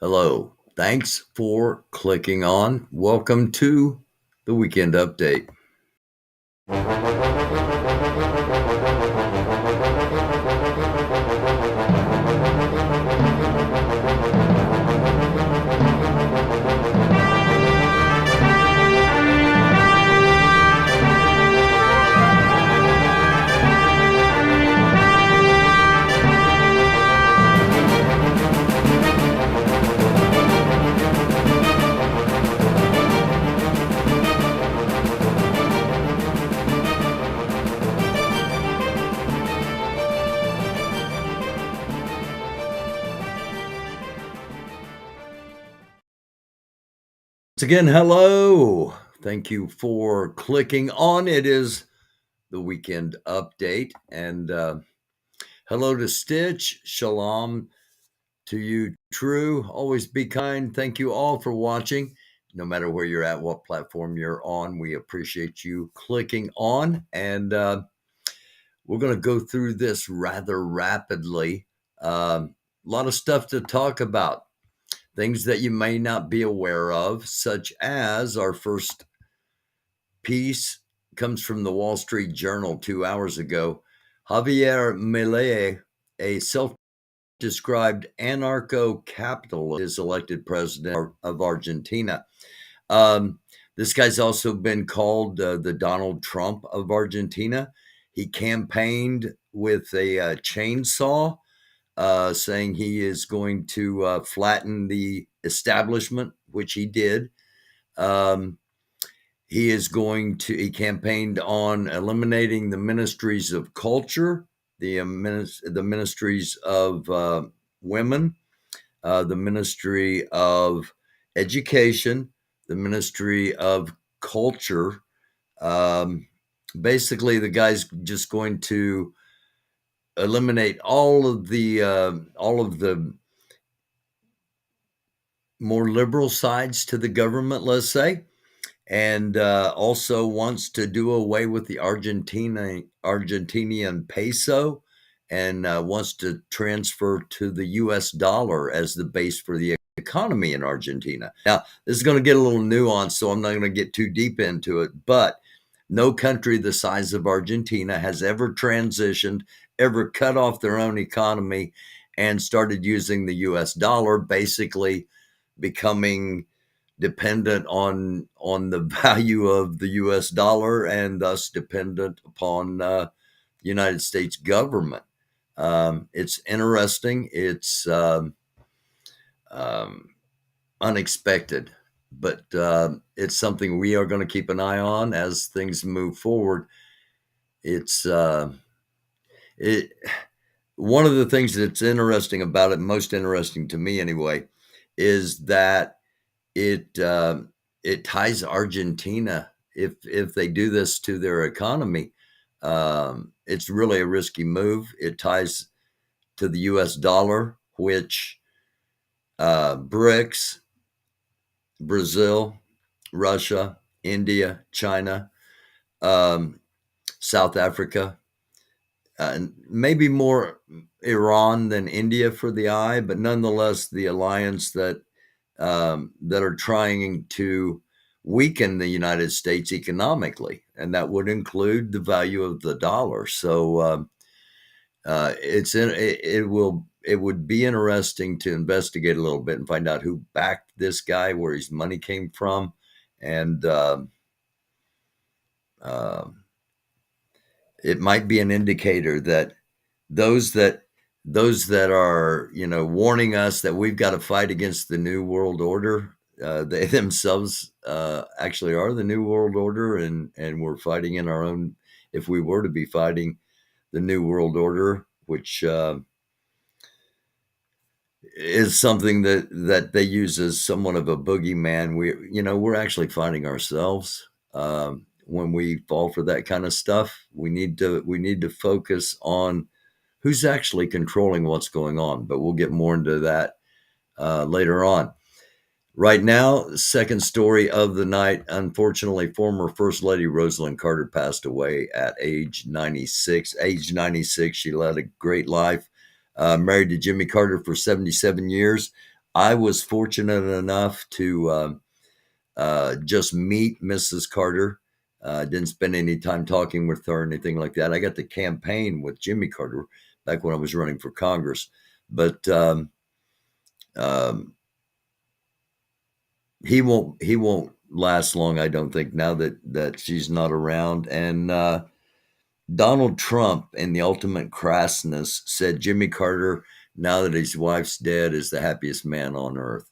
Hello. Thanks for clicking on. Welcome to the weekend update. Once again, hello. Thank you for clicking on. It is the weekend update. And hello to Stitch. Shalom to you, True. Always be kind. Thank you all for watching. No matter where you're at, what platform you're on, we appreciate you clicking on. And we're going to go through this rather rapidly. A lot of stuff to talk about. Things that you may not be aware of, such as our first piece comes from the Wall Street Journal 2 hours ago. Javier Milei, a self-described anarcho-capitalist, is elected president of Argentina. This guy's also been called the Donald Trump of Argentina. He campaigned with a chainsaw, saying he is going to flatten the establishment, which he did. He campaigned on eliminating the ministries of culture, the ministries of women, the ministry of education, the ministry of culture. Basically, the guy's just going to eliminate all of the more liberal sides to the government, let's say, and also wants to do away with the Argentinian peso and wants to transfer to the US dollar as the base for the economy in Argentina. Now, this is going to get a little nuanced, so I'm not going to get too deep into it, but no country the size of Argentina has ever transitioned, ever cut off their own economy and started using the US dollar, basically becoming dependent on the value of the US dollar and thus dependent upon the United States government. It's interesting. It's unexpected, but it's something we are going to keep an eye on as things move forward. It's one of the things that's interesting about it, most interesting to me anyway, is that it ties Argentina. If they do this to their economy, it's really a risky move. It ties to the US dollar, which BRICS, Brazil, Russia, India, China, South Africa, and maybe more Iran than India for the eye, but nonetheless, the alliance that are trying to weaken the United States economically, and that would include the value of the dollar. So it would be interesting to investigate a little bit and find out who backed this guy, where his money came from, and it might be an indicator that those that are, warning us that we've got to fight against the New World Order, they themselves actually are the New World Order, and we're fighting in our own. If we were to be fighting the New World Order, which is something that they use as somewhat of a boogeyman, we're actually fighting ourselves. When we fall for that kind of stuff, we need to focus on who's actually controlling what's going on. But we'll get more into that later on. Right now, second story of the night. Unfortunately, former First Lady Rosalynn Carter passed away at age 96. Age 96, she led a great life. Married to Jimmy Carter for 77 years. I was fortunate enough to just meet Mrs. Carter. Didn't spend any time talking with her or anything like that. I got to campaign with Jimmy Carter back when I was running for Congress, but um, he won't last long, I don't think, now that she's not around. And Donald Trump, in the ultimate crassness, said Jimmy Carter, now that his wife's dead, is the happiest man on earth.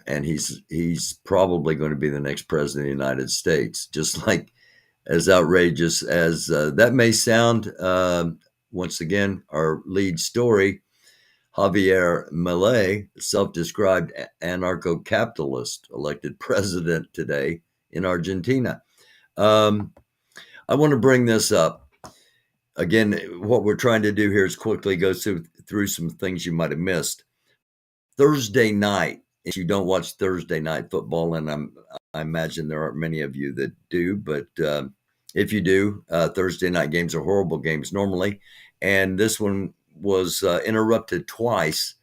And he's probably going to be the next president of the United States. Just like, as outrageous as that may sound, once again, our lead story, Javier Milei, self-described anarcho-capitalist, elected president today in Argentina. I want to bring this up. Again, what we're trying to do here is quickly go through some things you might have missed. Thursday night, if you don't watch Thursday night football, and I imagine there aren't many of you that do, but if you do, Thursday night games are horrible games normally. And this one was interrupted twice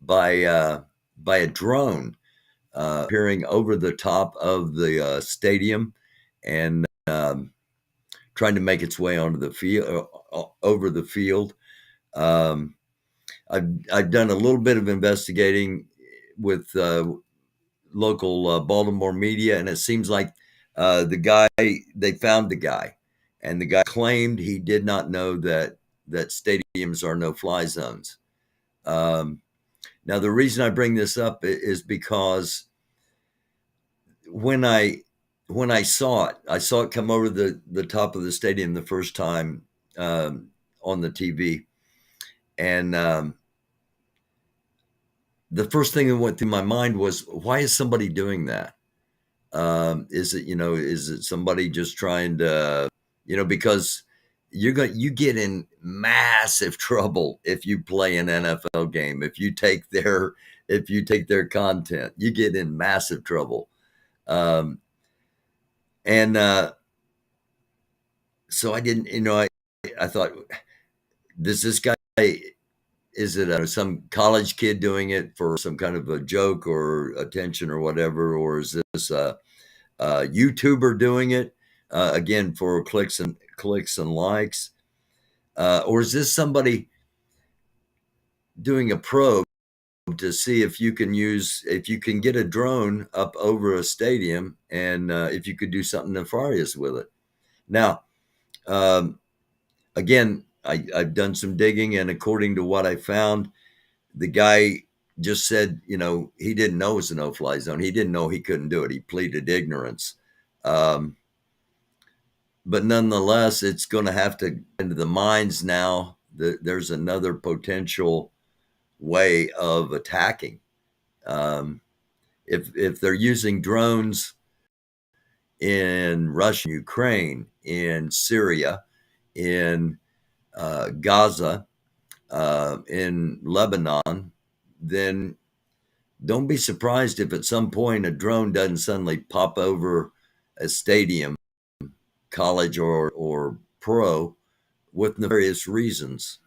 by a drone appearing over the top of the stadium and trying to make its way onto the field, over the field. I've done a little bit of investigating with local Baltimore media, and it seems like they found the guy, and the guy claimed he did not know that stadiums are no-fly zones. Now, the reason I bring this up is because when I saw it come over the top of the stadium the first time on the TV, and the first thing that went through my mind was, why is somebody doing that? Is it somebody just trying to, because you get in massive trouble if you play an NFL game. If you take their content, you get in massive trouble. And so I didn't, I thought, does this guy, is it some college kid doing it for some kind of a joke or attention or whatever? Or is this a YouTuber doing it, again, for clicks and likes? Or is this somebody doing a probe to see if you can get a drone up over a stadium, and if you could do something nefarious with it? Now, again, I've done some digging, and according to what I found, the guy just said, he didn't know it was a no-fly zone. He didn't know he couldn't do it. He pleaded ignorance. But nonetheless, it's going to have to into the minds now that there's another potential way of attacking. If they're using drones in Russia, Ukraine, in Syria, in Gaza, in Lebanon, then don't be surprised if at some point a drone doesn't suddenly pop over a stadium, college or pro, with nefarious reasons.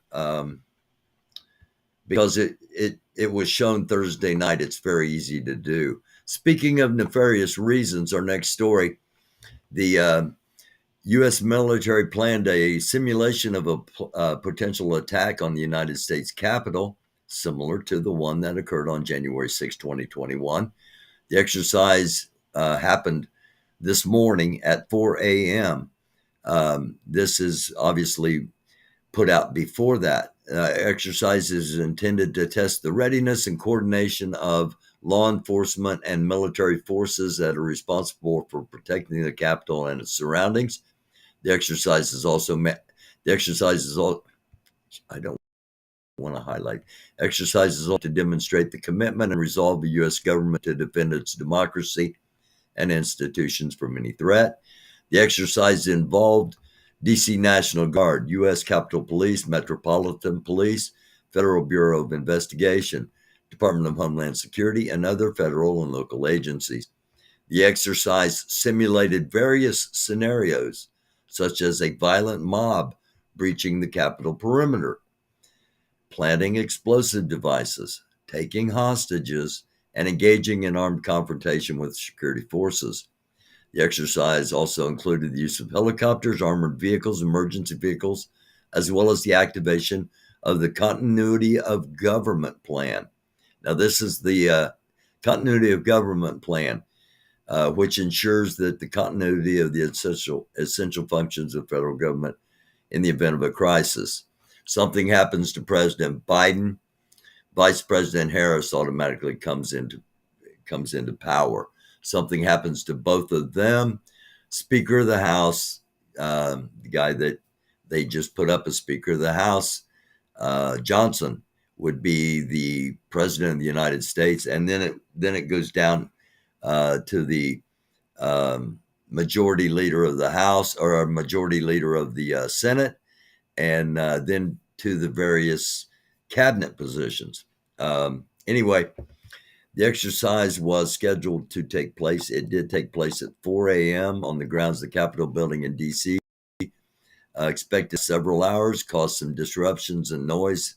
Because it was shown Thursday night, it's very easy to do. Speaking of nefarious reasons, our next story, the U.S. military planned a simulation of a potential attack on the United States Capitol, similar to the one that occurred on January 6, 2021. The exercise happened this morning at 4 a.m. This is obviously put out before that. Exercise is intended to test the readiness and coordination of law enforcement and military forces that are responsible for protecting the Capitol and its surroundings. The exercise is also I don't want to highlight. Exercises to demonstrate the commitment and resolve of the U.S. government to defend its democracy and institutions from any threat. The exercise involved D.C. National Guard, U.S. Capitol Police, Metropolitan Police, Federal Bureau of Investigation, Department of Homeland Security, and other federal and local agencies. The exercise simulated various scenarios, such as a violent mob breaching the Capitol perimeter, planting explosive devices, taking hostages, and engaging in armed confrontation with security forces. The exercise also included the use of helicopters, armored vehicles, emergency vehicles, as well as the activation of the Continuity of Government Plan. Now, this is the Continuity of Government Plan, which ensures that the continuity of the essential functions of federal government in the event of a crisis. Something happens to President Biden, Vice President Harris automatically comes into power. Something happens to both of them, Speaker of the House, the guy that they just put up as Speaker of the House, Johnson, would be the President of the United States, and then it goes down to the majority leader of the House, or a majority leader of the Senate, and then to the various cabinet positions. Anyway, the exercise was scheduled to take place. It did take place at 4 a.m. on the grounds of the Capitol building in D.C. Expected several hours, caused some disruptions and noise.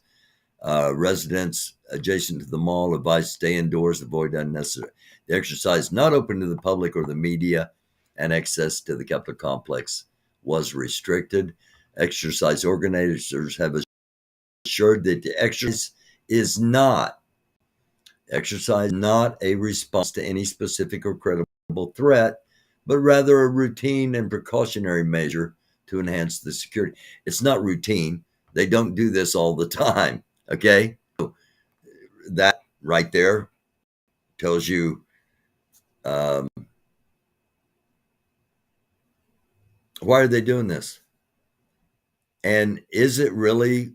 Residents adjacent to the mall advised stay indoors, avoid unnecessary. The exercise not open to the public or the media, and access to the Capitol complex was restricted. Exercise organizers have assured that the exercise is not a response to any specific or credible threat, but rather a routine and precautionary measure to enhance the security. It's not routine. They don't do this all the time, okay? So that right there tells you why are they doing this? And is the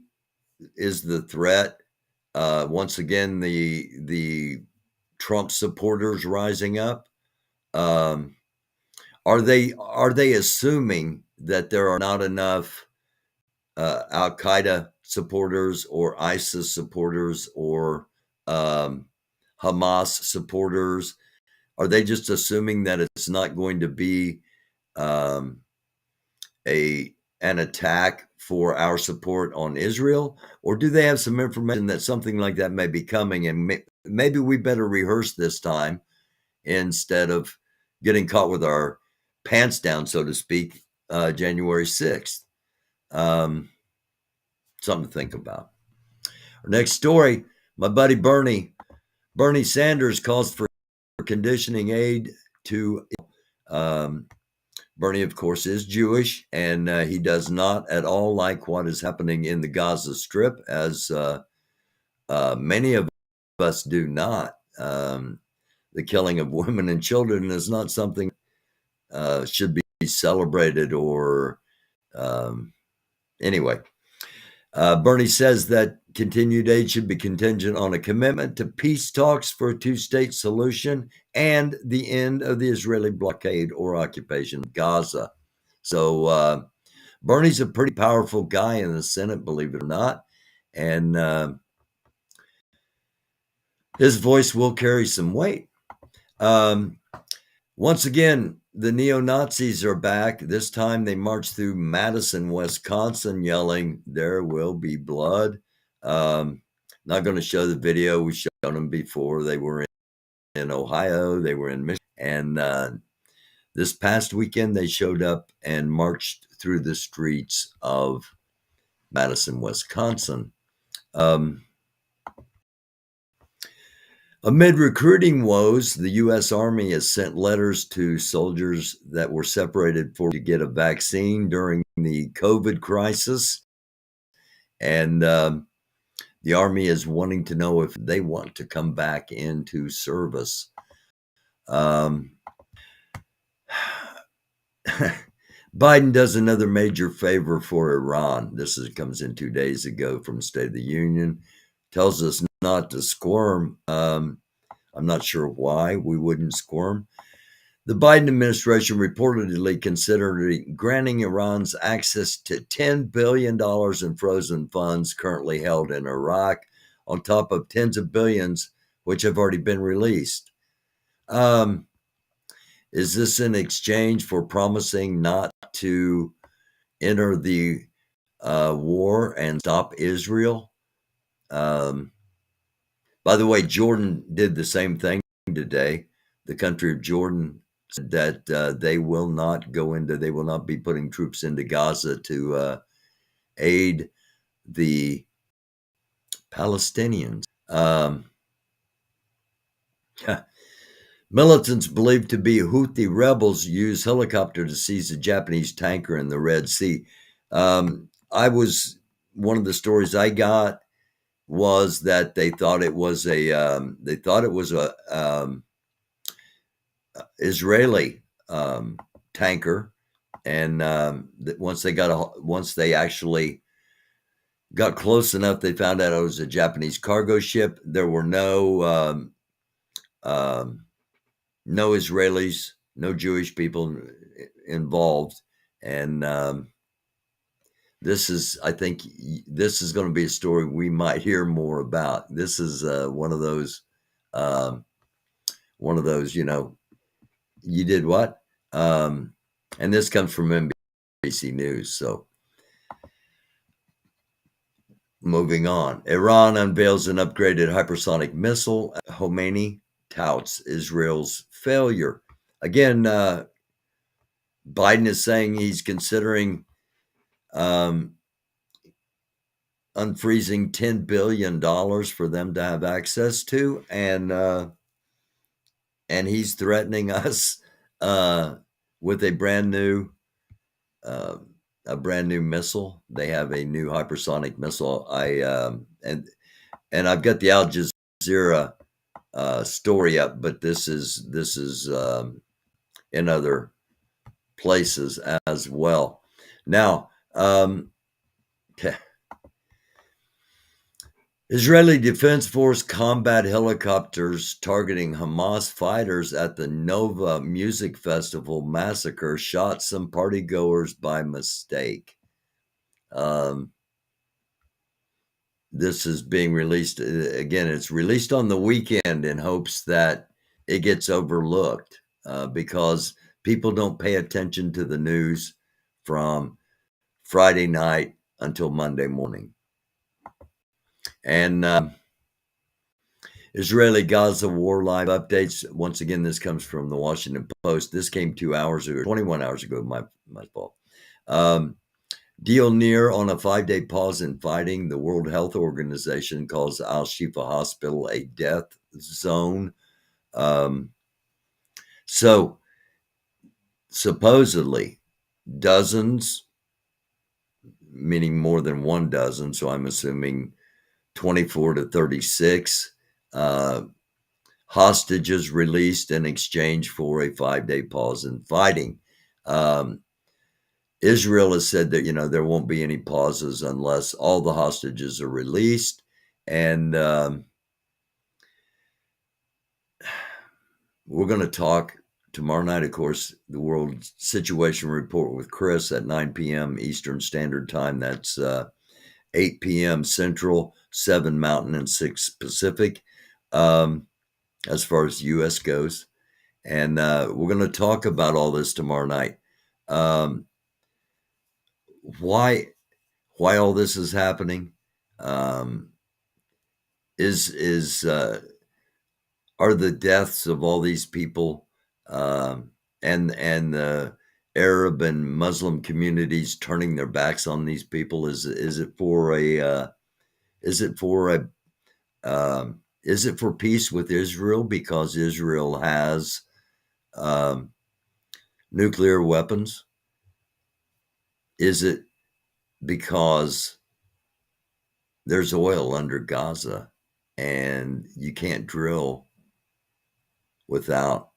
threat once again the Trump supporters rising up? Are they assuming that there are not enough Al Qaeda supporters or ISIS supporters or Hamas supporters? Are they just assuming that it's not going to be an attack for our support on Israel? Or do they have some information that something like that may be coming, and maybe we better rehearse this time instead of getting caught with our pants down, so to speak, January 6th? Something to think about. Our next story, my buddy Bernie Sanders calls for conditioning aid to Bernie, of course, is Jewish, and he does not at all like what is happening in the Gaza Strip, as many of us do not. The killing of women and children is not something should be celebrated or anyway. Bernie says that continued aid should be contingent on a commitment to peace talks for a two-state solution and the end of the Israeli blockade or occupation of Gaza. So Bernie's a pretty powerful guy in the Senate, believe it or not, and his voice will carry some weight. Once again, the neo-Nazis are back. This time they marched through Madison, Wisconsin, yelling, "There will be blood." Not going to show the video. We've shown them before. They were in Ohio. They were in Michigan. And this past weekend, they showed up and marched through the streets of Madison, Wisconsin. Amid recruiting woes, the U.S. Army has sent letters to soldiers that were separated to get a vaccine during the COVID crisis. And the Army is wanting to know if they want to come back into service. Biden does another major favor for Iran. This comes in 2 days ago from State of the Union. Tells us not to squirm. I'm not sure why we wouldn't squirm. The Biden administration reportedly considered granting Iran's access to $10 billion in frozen funds currently held in Iraq, on top of tens of billions which have already been released. Is this in exchange for promising not to enter the war and stop Israel? Um, by the way, Jordan did the same thing today. The country of Jordan said that they will not be putting troops into Gaza to aid the Palestinians. Militants believed to be Houthi rebels used helicopter to seize a Japanese tanker in the Red Sea. One of the stories I got was that they thought it was a Israeli tanker, and once they actually got close enough, they found out it was a Japanese cargo ship. There were no Israelis, no Jewish people involved, and I think this is going to be a story we might hear more about. This is one of those, you did what? And this comes from NBC News. So moving on, Iran unveils an upgraded hypersonic missile. Khomeini touts Israel's failure. Again, Biden is saying he's considering unfreezing $10 billion for them to have access to, and he's threatening us with a brand new missile. They have a new hypersonic missile. And I've got the Al Jazeera story up, but this is in other places as well. Now, Israeli Defense Force combat helicopters targeting Hamas fighters at the Nova Music Festival massacre shot some partygoers by mistake. This is being released again. It's released on the weekend in hopes that it gets overlooked because people don't pay attention to the news from Friday night until Monday morning. And Israeli Gaza war live updates. Once again, this comes from the Washington Post. This came 21 hours ago. My fault. Deal near on a 5-day pause in fighting. The World Health Organization calls Al Shifa Hospital a death zone. So supposedly dozens, meaning more than one dozen, so I'm assuming 24 to 36 hostages released in exchange for a 5-day pause in fighting. Israel has said that, there won't be any pauses unless all the hostages are released. And we're going to talk tomorrow night, of course, the World Situation Report with Chris at 9 p.m. Eastern Standard Time. That's 8 p.m. Central, 7 Mountain, and 6 Pacific, as far as the U.S. goes. And we're going to talk about all this tomorrow night. Why all this is happening? Are the deaths of all these people and the Arab and Muslim communities turning their backs on these people? Is it for peace with Israel because Israel has nuclear weapons? Is it because there's oil under Gaza and you can't drill without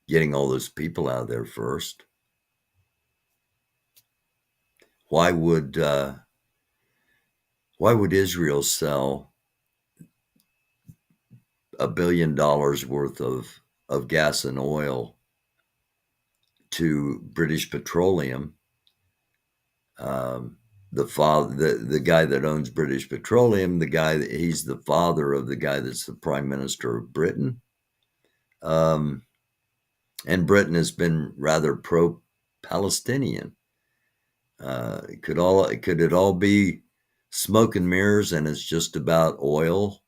getting all those people out of there first? Why would Israel sell $1 billion worth of gas and oil to British Petroleum? The guy that owns British Petroleum, he's the father of the guy that's the Prime Minister of Britain. And Britain has been rather pro-Palestinian. Could it all be smoke and mirrors and it's just about oil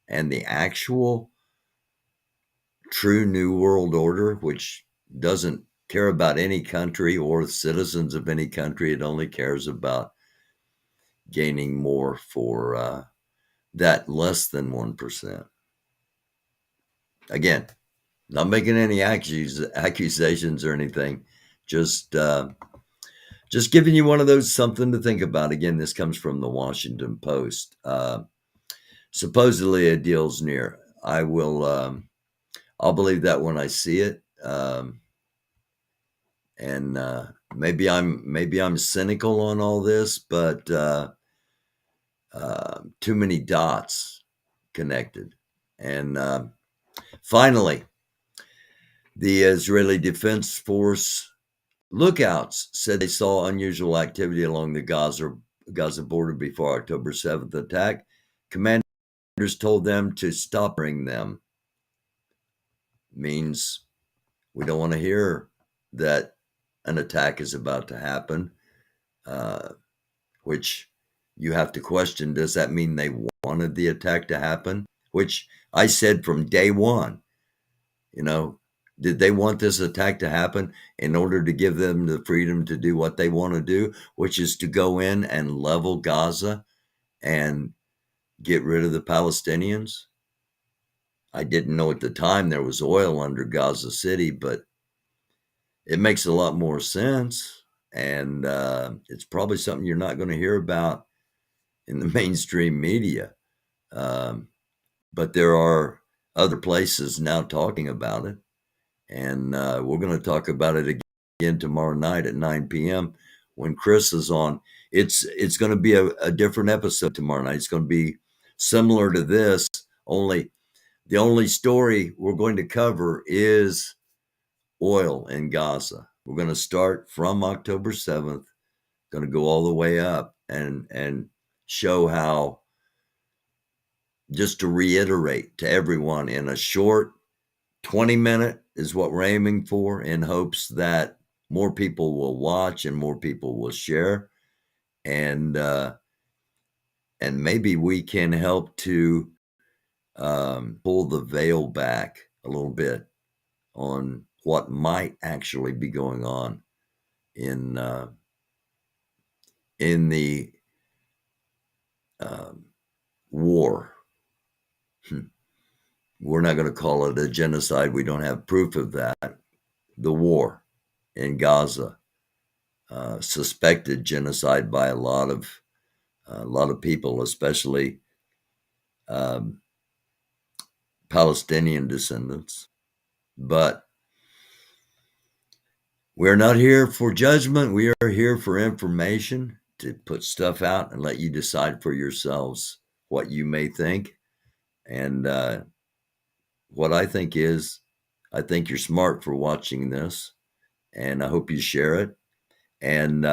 and the actual true New World Order, which doesn't care about any country or citizens of any country. It only cares about gaining more for that less than 1%. Again, not making any accusations or anything, just giving you one of those something to think about. Again, this comes from the Washington Post. Supposedly a deal's near. I'll believe that when I see it. And maybe I'm cynical on all this, but too many dots connected. And finally, the Israeli Defense Force lookouts said they saw unusual activity along the Gaza border before October 7th attack. Commanders told them to stop bringing them. Means we don't want to hear that an attack is about to happen, which you have to question, does that mean they wanted the attack to happen? Which I said from day one, did they want this attack to happen in order to give them the freedom to do what they want to do, which is to go in and level Gaza and get rid of the Palestinians? I didn't know at the time there was oil under Gaza City, but it makes a lot more sense. And it's probably something you're not going to hear about in the mainstream media. But there are other places now talking about it. And we're going to talk about it again tomorrow night at 9 p.m. when Chris is on. It's going to be a different episode tomorrow night. It's going to be similar to this, only the only story we're going to cover is oil in Gaza. We're going to start from October 7th, going to go all the way up and show how, just to reiterate to everyone, in a short 20-minute is what we're aiming for, in hopes that more people will watch and more people will share. And maybe we can help to pull the veil back a little bit on what might actually be going on in the war. We're not going to call it a genocide. We don't have proof of that. The war in Gaza, suspected genocide by a lot of people, especially Palestinian descendants. But we're not here for judgment. We are here for information, to put stuff out and let you decide for yourselves what you may think. And what I think is, I think you're smart for watching this, and I hope you share it. And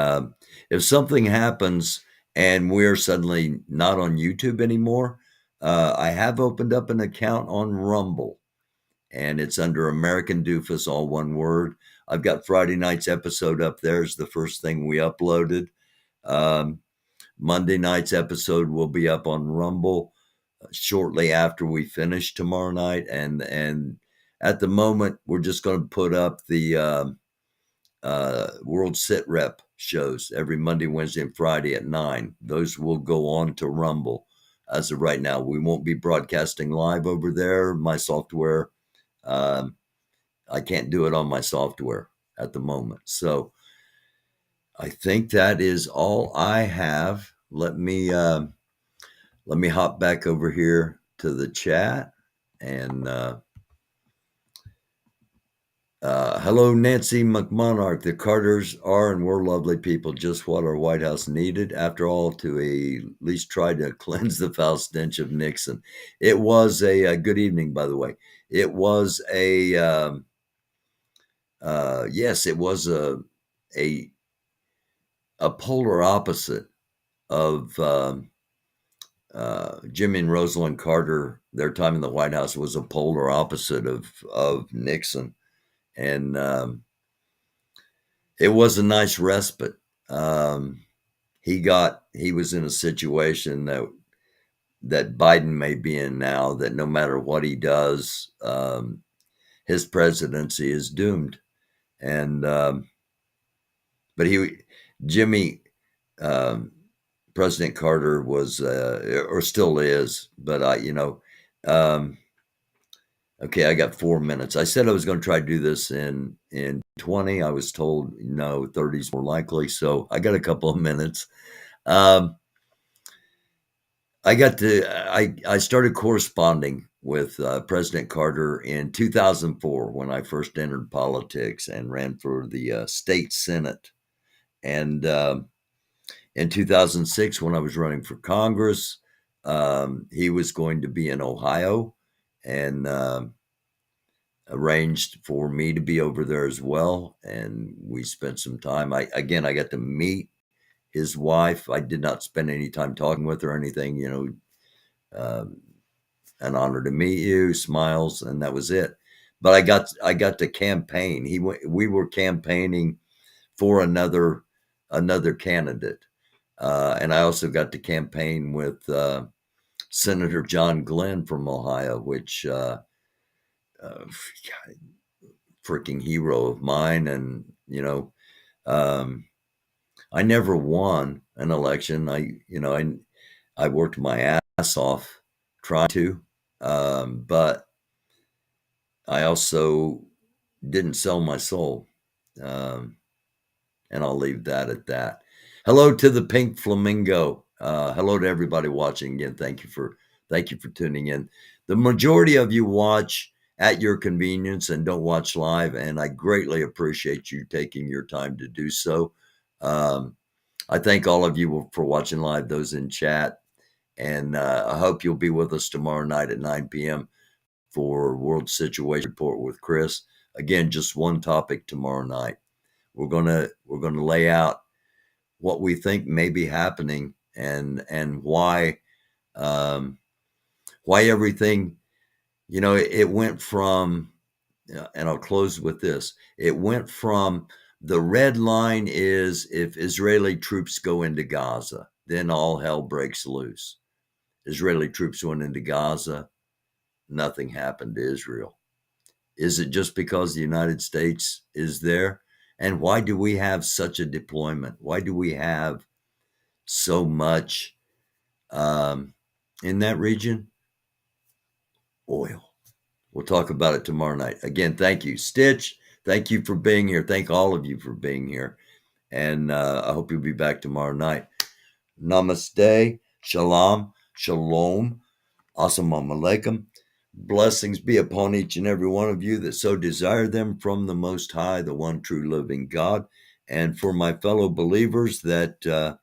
if something happens and we're suddenly not on YouTube anymore, I have opened up an account on Rumble, and it's under American Doofus, all one word. I've got Friday night's episode up there. It's the first thing we uploaded. Monday night's episode will be up on Rumble shortly after we finish tomorrow night. And at the moment, we're just going to put up the World Sit Rep shows every Monday, Wednesday, and Friday at 9. Those will go on to Rumble. As of right now, we won't be broadcasting live over there. My software, I can't do it on my software at the moment. So I think that is all I have. Let me hop back over here to the chat. And hello, Nancy McMonarch. The Carters are and were lovely people, just what our White House needed. After all, to at least try to cleanse the foul stench of Nixon. It was a good evening, by the way. It was yes, it was a polar opposite of Jimmy and Rosalind Carter. Their time in the White House was a polar opposite of Nixon. And it was a nice respite. he was in a situation that Biden may be in now, that no matter what he does, his presidency is doomed. And but Jimmy, um, President Carter was, or still is, but um, okay, I got 4 minutes. I said I was going to try to do this in 20. I was told no, 30 is more likely. So I got a couple of minutes. Um, I started corresponding with President Carter in 2004 when I first entered politics and ran for the state senate. And in 2006, when I was running for Congress, he was going to be in Ohio, and arranged for me to be over there as well. And we spent some time. I got to meet his wife. I did not spend any time talking with her or anything. Um, an honor to meet you, smiles, and that was it. But I got to campaign. We were campaigning for another candidate, and I also got to campaign with Senator John Glenn from Ohio, which freaking hero of mine. And um, I never won an election. I worked my ass off trying to, but I also didn't sell my soul. Um, and I'll leave that at that. Hello to the pink flamingo. Hello to everybody watching again. Thank you for tuning in. The majority of you watch at your convenience and don't watch live, and I greatly appreciate you taking your time to do so. I thank all of you for watching live, those in chat, and I hope you'll be with us tomorrow night at 9 p.m. for World Situation Report with Chris. Again, just one topic tomorrow night. We're gonna lay out what we think may be happening, and why everything, it went from, and I'll close with this. It went from the red line is if Israeli troops go into Gaza, then all hell breaks loose. Israeli troops went into Gaza, nothing happened to Israel. Is it just because the United States is there? And why do we have such a deployment? Why do we have so much in that region? Oil. We'll talk about it tomorrow night. Again, thank you, Stitch. Thank you for being here. Thank all of you for being here. And I hope you'll be back tomorrow night. Namaste. Shalom. Shalom. Assalamu alaikum. Blessings be upon each and every one of you that so desire them from the Most High, the one true living God. And for my fellow believers, that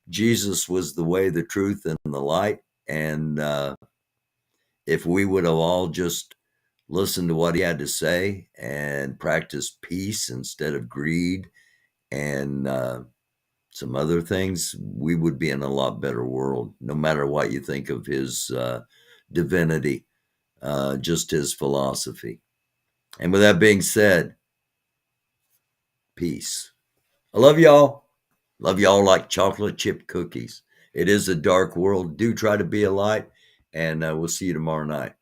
Jesus was the way, the truth, and the light. And if we would have all just listened to what he had to say and practiced peace instead of greed and some other things, we would be in a lot better world, no matter what you think of his divinity. Just his philosophy. And with that being said, peace. I love y'all. Love y'all like chocolate chip cookies. It is a dark world. Do try to be a light, and we'll see you tomorrow night.